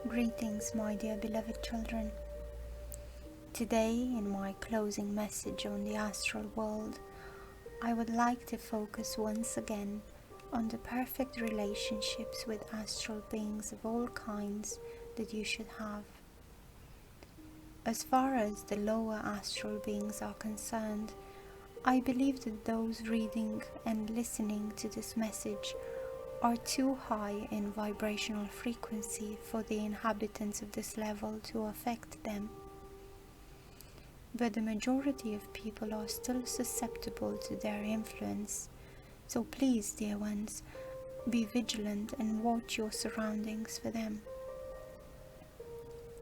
Greetings, my dear beloved children. Today, in my closing message on the Astral World, I would like to focus once again on the perfect relationships with astral beings of all kinds that you should have. As far as the lower astral beings are concerned, I believe that those reading and listening to this message are too high in vibrational frequency for the inhabitants of this level to affect them. But the majority of people are still susceptible to their influence, so please, dear ones, be vigilant and watch your surroundings for them.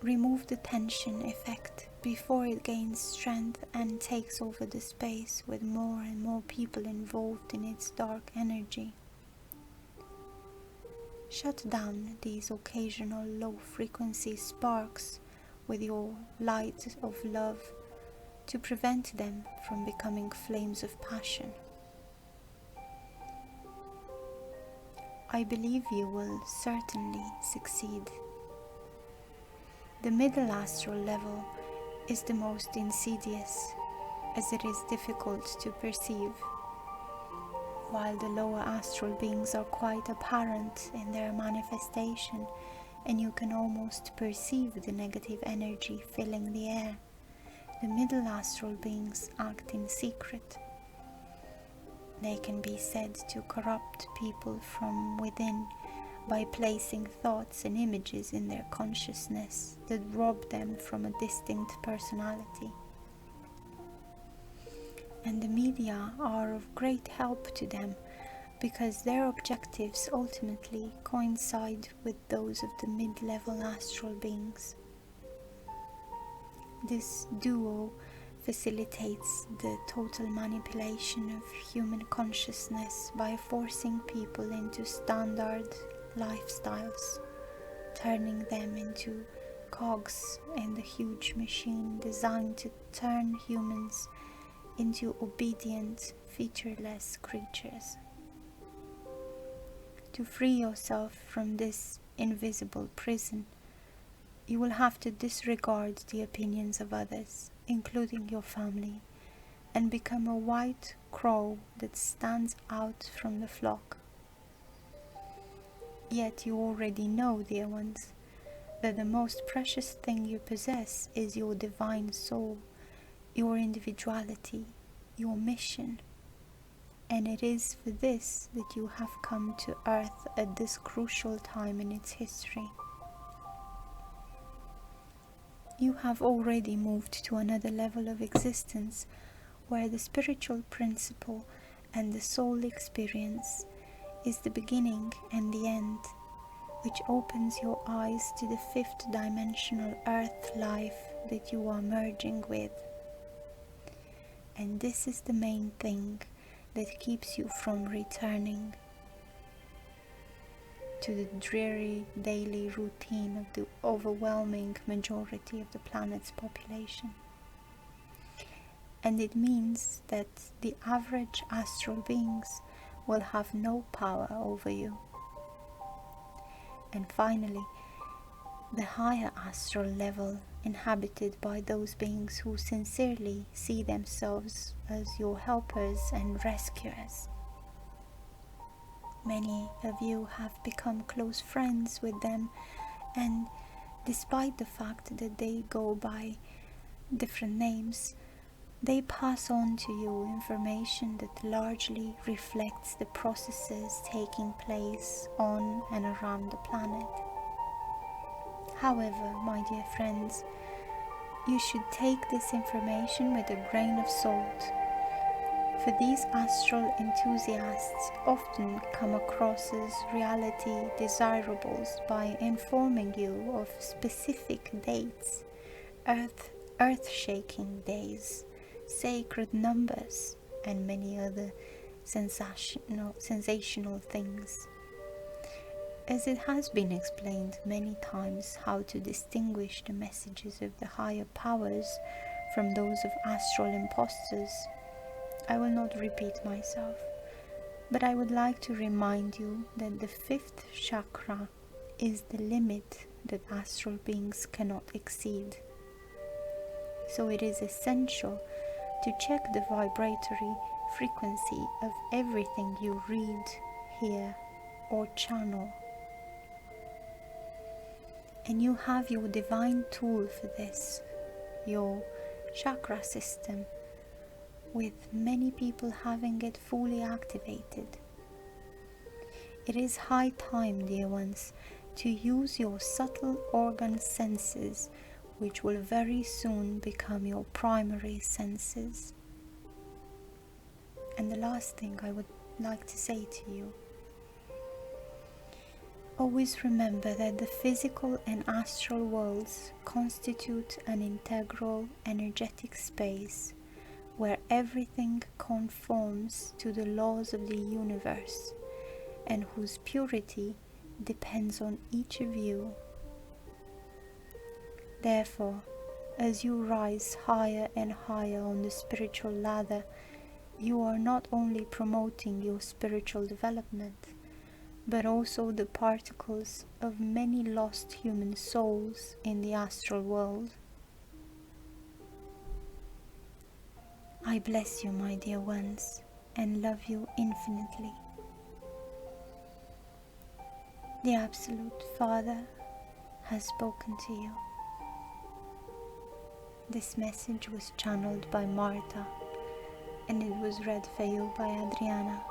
Remove the tension effect before it gains strength and takes over the space with more and more people involved in its dark energy. Shut down these occasional low-frequency sparks with your light of love to prevent them from becoming flames of passion. I believe you will certainly succeed. The middle astral level is the most insidious, as it is difficult to perceive, while the lower astral beings are quite apparent in their manifestation, and you can almost perceive the negative energy filling the air. The middle astral beings act in secret. They can be said to corrupt people from within by placing thoughts and images in their consciousness that rob them from a distinct personality. And the media are of great help to them because their objectives ultimately coincide with those of the mid-level astral beings. This duo facilitates the total manipulation of human consciousness by forcing people into standard lifestyles, turning them into cogs in the huge machine designed to turn humans into obedient, featureless creatures. To free yourself from this invisible prison, you will have to disregard the opinions of others, including your family, and become a white crow that stands out from the flock. Yet you already know, dear ones, that the most precious thing you possess is your divine soul, your individuality, your mission, and it is for this that you have come to Earth at this crucial time in its history. You have already moved to another level of existence where the spiritual principle and the soul experience is the beginning and the end, which opens your eyes to the fifth dimensional earth life that you are merging with. And this is the main thing that keeps you from returning to the dreary daily routine of the overwhelming majority of the planet's population. And it means that the average astral beings will have no power over you. And finally, the higher astral level, inhabited by those beings who sincerely see themselves as your helpers and rescuers. Many of you have become close friends with them, and despite the fact that they go by different names, they pass on to you information that largely reflects the processes taking place on and around the planet. However, my dear friends, you should take this information with a grain of salt, for these astral enthusiasts often come across as reality desirables by informing you of specific dates, earth-shaking days, sacred numbers, and many other sensational things. As it has been explained many times how to distinguish the messages of the higher powers from those of astral impostors, I will not repeat myself, but I would like to remind you that the fifth chakra is the limit that astral beings cannot exceed. So it is essential to check the vibratory frequency of everything you read, hear, or channel. And you have your divine tool for this, your chakra system, with many people having it fully activated. It is high time, dear ones, to use your subtle organ senses, which will very soon become your primary senses. And the last thing I would like to say to you, always remember that the physical and astral worlds constitute an integral energetic space where everything conforms to the laws of the universe and whose purity depends on each of you. Therefore, as you rise higher and higher on the spiritual ladder, you are not only promoting your spiritual development, but also the particles of many lost human souls in the astral world. I bless you, my dear ones, and love you infinitely. The Absolute Father has spoken to you. This message was channeled by Marta, and it was read for you by Adriana.